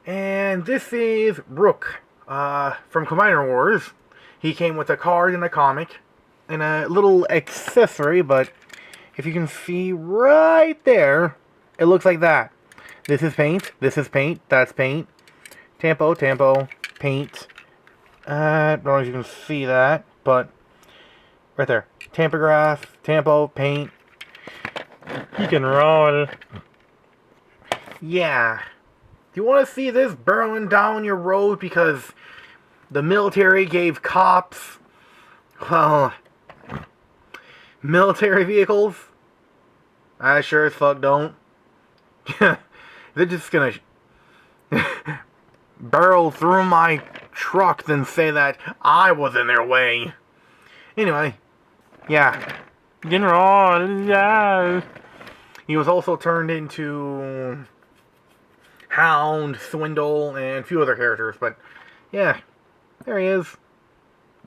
And this is Rook from Combiner Wars. He came with a card and a comic and a little accessory, but if you can see right there, it looks like that. This is paint, that's paint. Tampo, paint. I don't know if you can see that, but right there. Tampograph, Tampo, paint. He can roll. Yeah. Do you want to see this barreling down your road because the military gave cops, well, military vehicles? I sure as fuck don't. They're just gonna barrel through my truck then say that I was in their way. Anyway, yeah. General, yeah. He was also turned into Hound, Swindle, and a few other characters, but yeah, there he is.